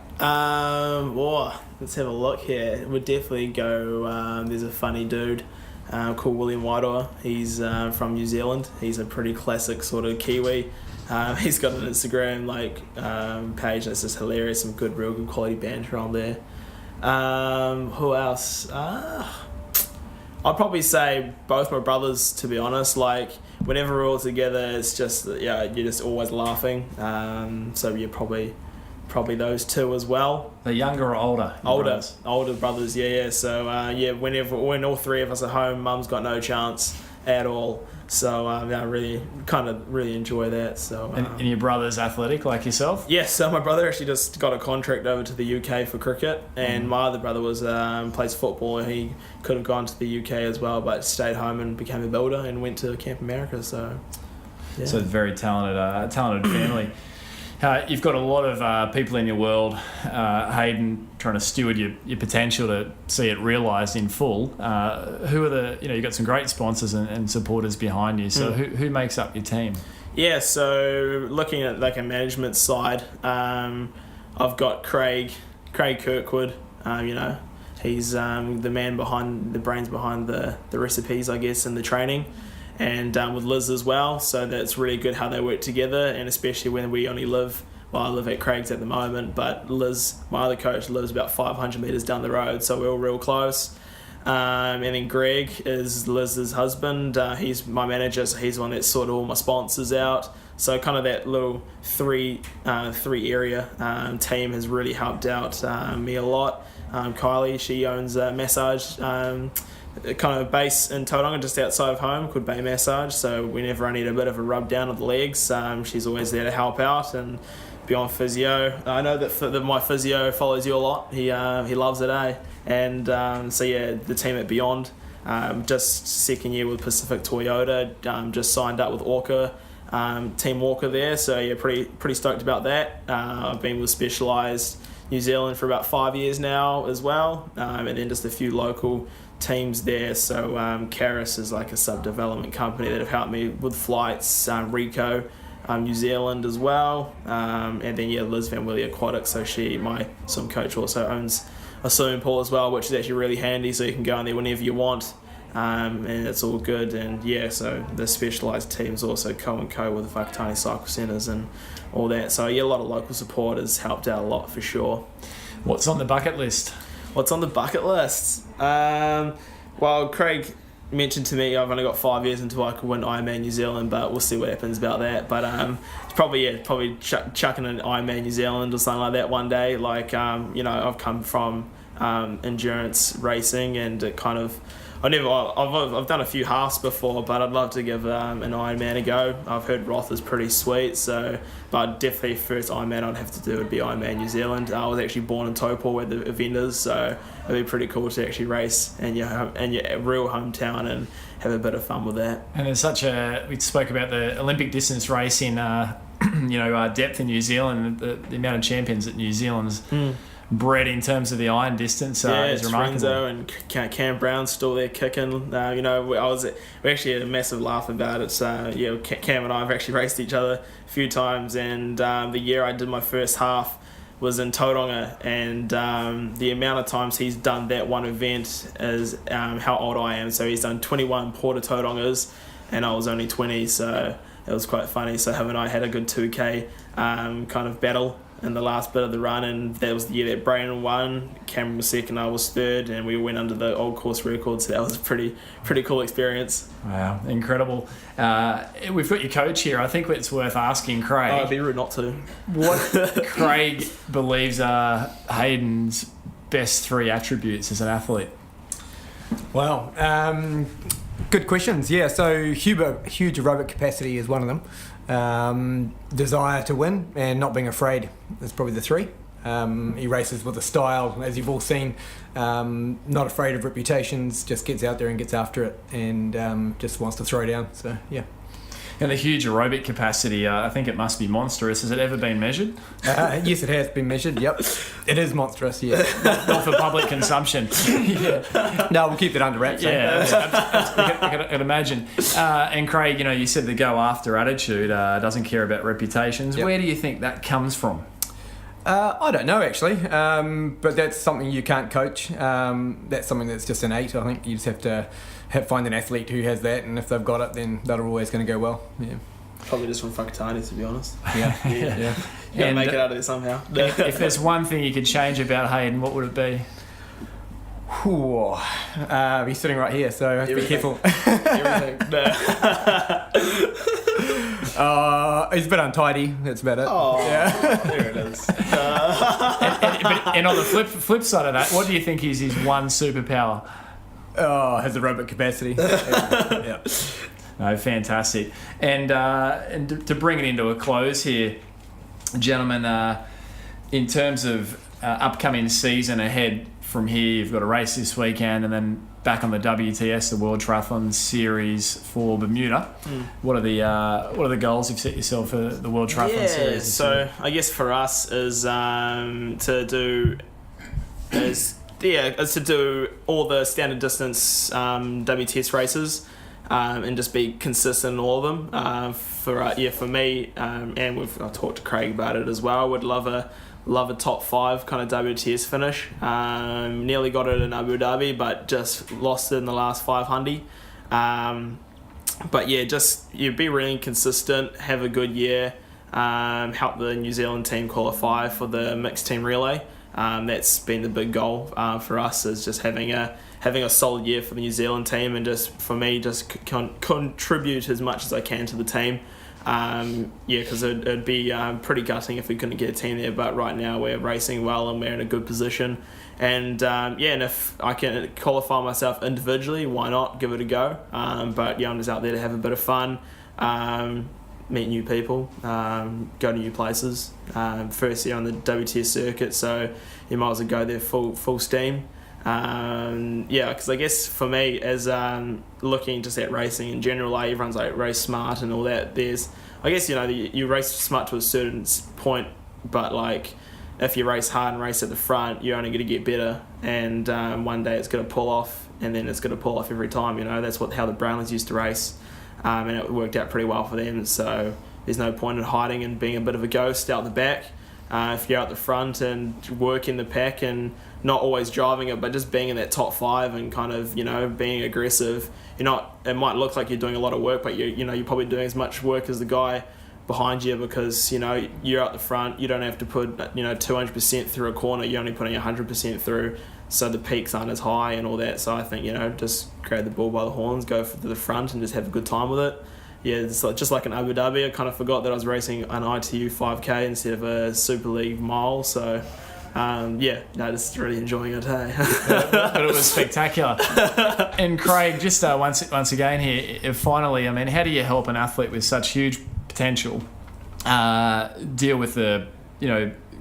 Let's have a look here. It would definitely go. There's a funny dude called William Whiteower. He's from New Zealand. He's a pretty classic sort of Kiwi. He's got an Instagram page that's just hilarious. Some real good quality banter on there. Who else? I'd probably say both my brothers, to be honest. Like whenever we're all together, it's just you're just always laughing. So you're probably those two as well. The younger or older? Older brothers, yeah. So when all 3 of us are home, Mum's got no chance at all. So I really enjoy that. So and your brother's athletic like yourself? Yes. So my brother actually just got a contract over to the UK for cricket, and my other brother was plays football. And he could have gone to the UK as well, but stayed home and became a builder and went to Camp America. So yeah. So very talented family. You've got a lot of people in your world, Hayden, trying to steward your potential to see it realised in full. Who are you've got some great sponsors and supporters behind you. So who makes up your team? Yeah, so looking at like a management side, I've got Craig Kirkwood. He's the man behind the brains behind the recipes, I guess, and the training. And with Liz as well, so that's really good how they work together, and especially when we only live, I live at Craig's at the moment, but Liz, my other coach, lives about 500 metres down the road, so we're all real close. And then Greg is Liz's husband. He's my manager, so he's the one that sorted all my sponsors out. So kind of that little three area team has really helped out me a lot. Kylie, she owns a massage kind of base in Tauranga just outside of home called Bay Massage, so whenever I need a bit of a rub down of the legs, she's always there to help out. And beyond physio, I know that my physio follows you a lot. He loves it, and the team at Beyond, just second year with Pacific Toyota, just signed up with Orca, Team Walker there, so yeah, pretty stoked about that. I've been with Specialised New Zealand for about 5 years now as well, and then just a few local teams there. So Caris is like a sub-development company that have helped me with flights, Rico, New Zealand as well, and then Liz Van Willie Aquatics, so my swim coach also owns a swimming pool as well, which is actually really handy, so you can go in there whenever you want, and it's all good. And so the Specialised teams also co with the Whakatane Cycle Centres and all that, so a lot of local support has helped out a lot for sure. What's on the bucket list? What's on the bucket list? Well, Craig mentioned to me I've only got 5 years until I could win Ironman New Zealand, but we'll see what happens about that. But it's probably chucking an Ironman New Zealand or something like that one day. Like I've come from endurance racing, and it kind of I've done a few halves before, but I'd love to give an Ironman a go. I've heard Roth is pretty sweet, but definitely first Ironman I'd have to do would be Ironman New Zealand. I was actually born in Taupo where the event is, so it'd be pretty cool to actually race in your real hometown and have a bit of fun with that. And there's we spoke about the Olympic distance race in depth in New Zealand. The amount of champions that New Zealand's bred in terms of the iron distance is remarkable. Renzo and Cam Brown's still there kicking. We actually had a massive laugh about it. Cam and I have actually raced each other a few times, and the year I did my first half was in Tauranga, and the amount of times he's done that one event is how old I am. So he's done 21 Porta Taurangas, and I was only 20, so it was quite funny. So him and I had a good 2K kind of battle in the last bit of the run, and that was the year that Brayden won, Cameron was second, I was third, and we went under the old course record, so that was a pretty cool experience. Wow, incredible. We've got your coach here. I think it's worth asking Craig. It'd be rude not to. What Craig believes are Hayden's best 3 attributes as an athlete? Well, good questions. Yeah, so huge aerobic capacity is one of them. Desire to win and not being afraid is probably the 3. He races with a style, as you've all seen, not afraid of reputations, just gets out there and gets after it, and just wants to throw down. So, yeah. And the huge aerobic capacity, I think it must be monstrous. Has it ever been measured? Yes, it has been measured, yep. It is monstrous, yeah. Not for public consumption. Yeah. No, we'll keep it under wraps. Yeah, I can imagine. And Craig, you said the go after attitude doesn't care about reputations. Yep. Where do you think that comes from? I don't know, actually, but that's something you can't coach. That's something that's just innate. I think you just have to find an athlete who has that, and if they've got it, then they're always going to go well. Yeah. Probably just from Whakatane, to be honest. Yeah. You gotta make it out of there somehow. If there's one thing you could change about Hayden, what would it be? He's sitting right here, so I have to be careful. Everything. He's a bit untidy. That's about it. Oh, yeah. There it is. And on the flip side of that, what do you think is his one superpower? Has aerobic capacity. Yeah. No, fantastic. And to bring it into a close here, gentlemen, in terms of upcoming season ahead from here, you've got a race this weekend, and then back on the WTS, the World Triathlon Series for Bermuda. What are the goals you've set yourself for the World Triathlon Series? So I guess for us is to do all the standard distance WTS races and just be consistent in all of them. For me, and I've talked to Craig about it as well. I would love a top 5 kind of WTS finish. Nearly got it in Abu Dhabi, but just lost it in the last 500. But yeah, just be really consistent, have a good year, help the New Zealand team qualify for the mixed team relay. That's been the big goal for us, is just having a solid year for the New Zealand team, and just for me, just contribute as much as I can to the team. Because it'd be pretty gutting if we couldn't get a team there, but right now we're racing well and we're in a good position, and and if I can qualify myself individually, why not give it a go. But I'm just out there to have a bit of fun, meet new people, go to new places. First year on the WTS circuit, so you might as well go there full steam. Because I guess for me, as looking just at racing in general, everyone's like race smart and all that. I guess you race smart to a certain point, but like if you race hard and race at the front, you're only going to get better, and one day it's going to pull off, and then it's going to pull off every time. That's how the Brownleys used to race, and it worked out pretty well for them. So there's no point in hiding and being a bit of a ghost out the back. If you're out the front and working the pack and not always driving it, but just being in that top 5 and kind of being aggressive. It might look like you're doing a lot of work, but you're probably doing as much work as the guy behind you, because you're out the front. You don't have to put 200% through a corner. You're only putting 100% through, so the peaks aren't as high and all that. So I think just grab the bull by the horns, go to the front, and just have a good time with it. Yeah, it's just like in Abu Dhabi, I kind of forgot that I was racing an ITU 5K instead of a Super League mile, so just really enjoying it. Hey, but it was spectacular. And Craig, just once again here, finally, I mean, how do you help an athlete with such huge potential deal with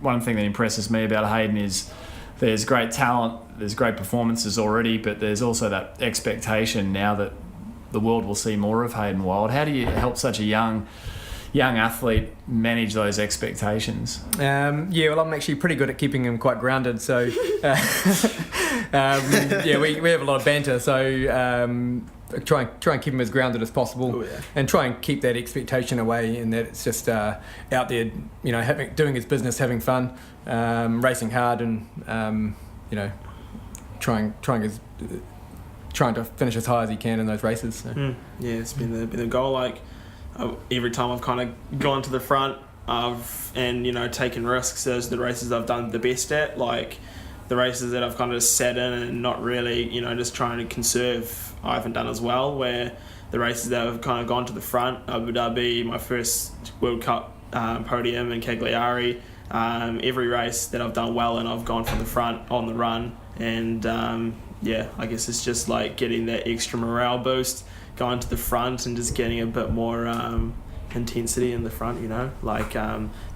one thing that impresses me about Hayden is there's great talent, there's great performances already, but there's also that expectation now that the world will see more of Hayden Wilde. How do you help such a young athlete manage those expectations? Well, I'm actually pretty good at keeping him quite grounded. So, we have a lot of banter. So, try and keep him as grounded as possible, and try and keep that expectation away. And that it's just out there, doing his business, having fun, racing hard, and trying to finish as high as he can in those races. So. It's been the goal. Like every time I've kind of gone to the front, taken risks. Those are the races I've done the best at. Like the races that I've kind of sat in and not really, just trying to conserve, I haven't done as well. Where the races that I've kind of gone to the front, Abu Dhabi, my first World Cup podium in Cagliari, every race that I've done well and I've gone from the front on the run. And I guess it's just like getting that extra morale boost, going to the front and just getting a bit more intensity in the front, there's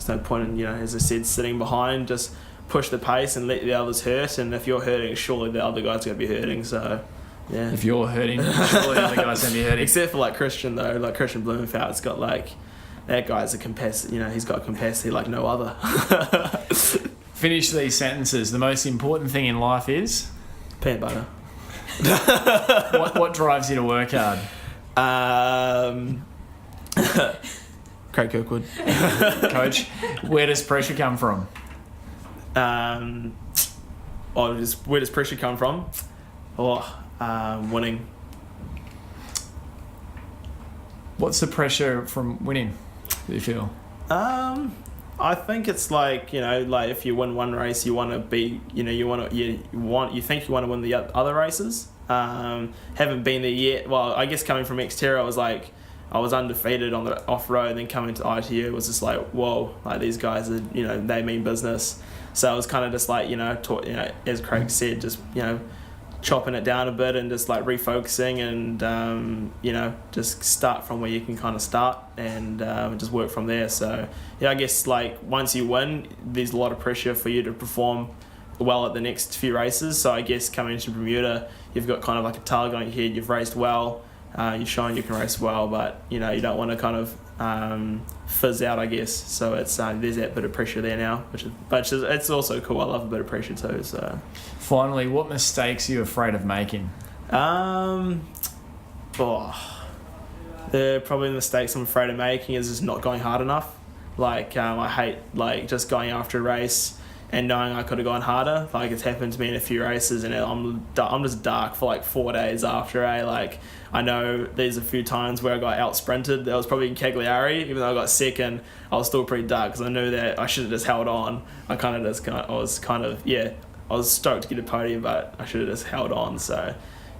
no point in, as I said, sitting behind, just push the pace and let the others hurt, and if you're hurting, surely the other guy's going to be hurting, so yeah. If you're hurting, surely the other guy's going to be hurting. Except for Christian though, Christian Blumenfeld's got that guy's a capacity, he's got capacity like no other. Finish these sentences. The most important thing in life is? Peanut butter. What drives you to work hard? Craig Kirkwood. Coach, where does pressure come from? Where does pressure come from? Winning. What's the pressure from winning, do you feel? I think it's if you win one race, you want to be, you think you want to win the other races. Haven't been there yet. Well, I guess coming from XTERRA, I was undefeated on the off-road, then coming to ITU was just whoa, these guys are, they mean business. So I was kind of just as Craig said, just, chopping it down a bit and just refocusing and, just start from where you can kind of start and just work from there. So, I guess once you win, there's a lot of pressure for you to perform well at the next few races. So I guess coming into Bermuda, you've got kind of a target on your head, you've raced well, you've shown you can race well, but you don't want to kind of fizz out, I guess. So it's there's that bit of pressure there now, but it's also cool. I love a bit of pressure too. So finally, what mistakes are you afraid of making? The probably mistakes I'm afraid of making is just not going hard enough. I hate just going after a race and knowing I could have gone harder. It's happened to me in a few races, and I'm just dark for 4 days after. I know there's a few times where I got out sprinted. That was probably in Cagliari. Even though I got second, I was still pretty dark because I knew that I should have just held on. I was stoked to get a podium, but I should have just held on. So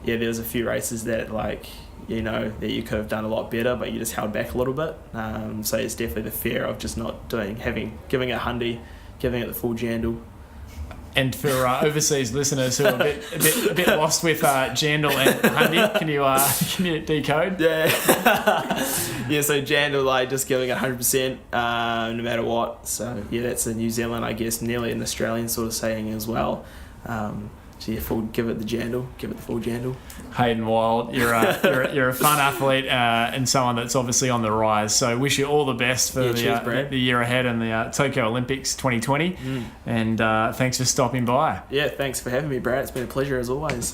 there was a few races that that you could have done a lot better, but you just held back a little bit. So it's definitely the fear of just not giving it hundy, giving it the full jandal. And for overseas listeners who are a bit lost with jandal and hundy, can you decode? Yeah. So jandal, just giving it 100%, no matter what. So that's a New Zealand, I guess, nearly an Australian sort of saying as well. Give it the full jandal. Hayden Wilde, you're a fun athlete and someone that's obviously on the rise. So wish you all the best for the year ahead and the Tokyo Olympics 2020. And thanks for stopping by. Yeah, thanks for having me, Brad. It's been a pleasure as always.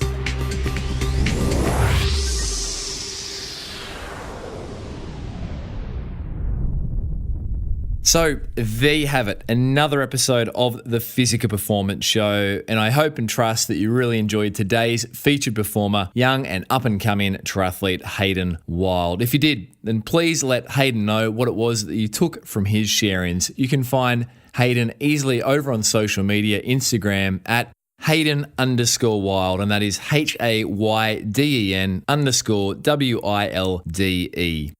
So there you have it, another episode of the Physica Performance Show, and I hope and trust that you really enjoyed today's featured performer, young and up-and-coming triathlete Hayden Wilde. If you did, then please let Hayden know what it was that you took from his sharings. You can find Hayden easily over on social media, Instagram at Hayden_Wilde, and that is HAYDEN_WILDE.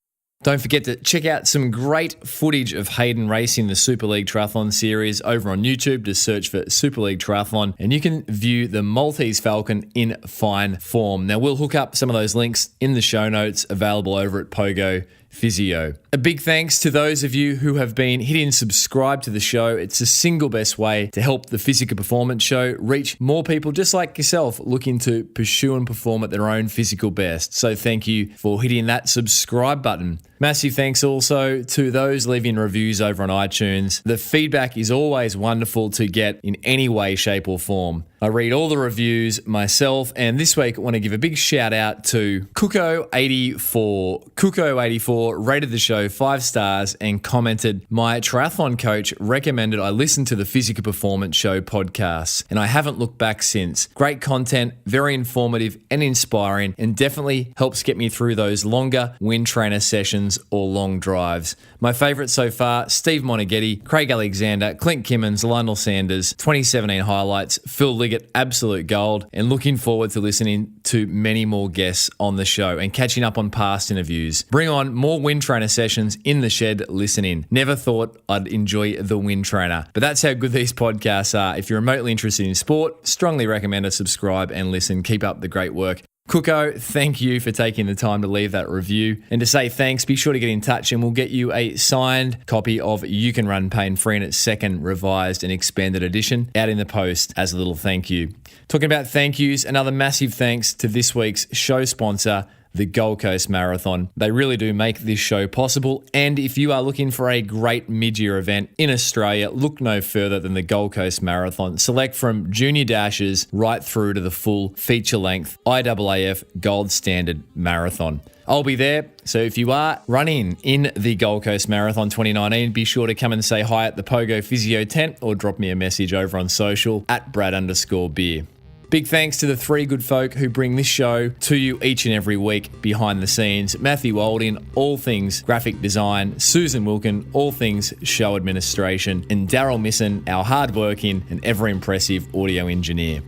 Don't forget to check out some great footage of Hayden racing the Super League Triathlon series over on YouTube. Just search for Super League Triathlon and you can view the Maltese Falcon in fine form. Now, we'll hook up some of those links in the show notes available over at Pogo Physio. A big thanks to those of you who have been hitting subscribe to the show. It's the single best way to help the Physical Performance Show reach more people just like yourself looking to pursue and perform at their own physical best. So thank you for hitting that subscribe button. Massive thanks also to those leaving reviews over on iTunes. The feedback is always wonderful to get in any way, shape or form. I read all the reviews myself, and this week I want to give a big shout out to Kuko84. Kuko84 rated the show 5 stars and commented, "My triathlon coach recommended I listen to the Physical Performance Show podcasts, and I haven't looked back since. Great content, very informative and inspiring, and definitely helps get me through those longer wind trainer sessions or long drives. My favourite so far, Steve Monaghetti, Craig Alexander, Clint Kimmins, Lionel Sanders, 2017 highlights, Phil Liggett, absolute gold, and looking forward to listening to many more guests on the show and catching up on past interviews. Bring on more wind trainer sessions in the shed listening. Never thought I'd enjoy the wind trainer, but that's how good these podcasts are. If you're remotely interested in sport, strongly recommend to subscribe and listen. Keep up the great work." Kuko, thank you for taking the time to leave that review. And to say thanks, be sure to get in touch and we'll get you a signed copy of You Can Run Pain Free in its second revised and expanded edition out in the post as a little thank you. Talking about thank yous, another massive thanks to this week's show sponsor, the Gold Coast Marathon. They really do make this show possible. And if you are looking for a great mid-year event in Australia, look no further than the Gold Coast Marathon. Select from junior dashes right through to the full feature-length IAAF Gold Standard Marathon. I'll be there, so if you are running in the Gold Coast Marathon 2019, be sure to come and say hi at the Pogo Physio tent or drop me a message over on social at Brad_beer. Big thanks to the 3 good folk who bring this show to you each and every week behind the scenes. Matthew Walding, all things graphic design. Susan Wilkin, all things show administration. And Daryl Misson, our hardworking and ever-impressive audio engineer.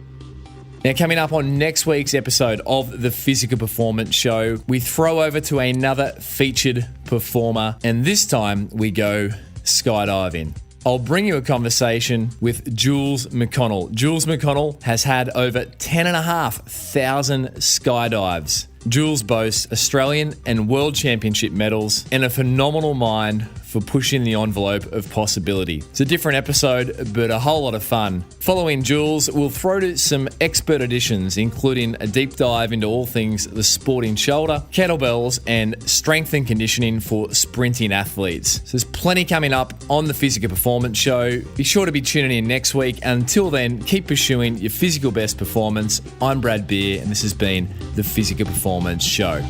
Now, coming up on next week's episode of the Physical Performance Show, we throw over to another featured performer, and this time we go skydiving. I'll bring you a conversation with Jules McConnell. Jules McConnell has had over 10,500 skydives. Jules boasts Australian and World Championship medals and a phenomenal mind for pushing the envelope of possibility. It's a different episode, but a whole lot of fun. Following Jules, we'll throw to some expert additions, including a deep dive into all things the sporting shoulder, kettlebells, and strength and conditioning for sprinting athletes. So there's plenty coming up on the Physical Performance Show. Be sure to be tuning in next week. Until then, keep pursuing your physical best performance. I'm Brad Beer, and this has been the Physical Performance Show.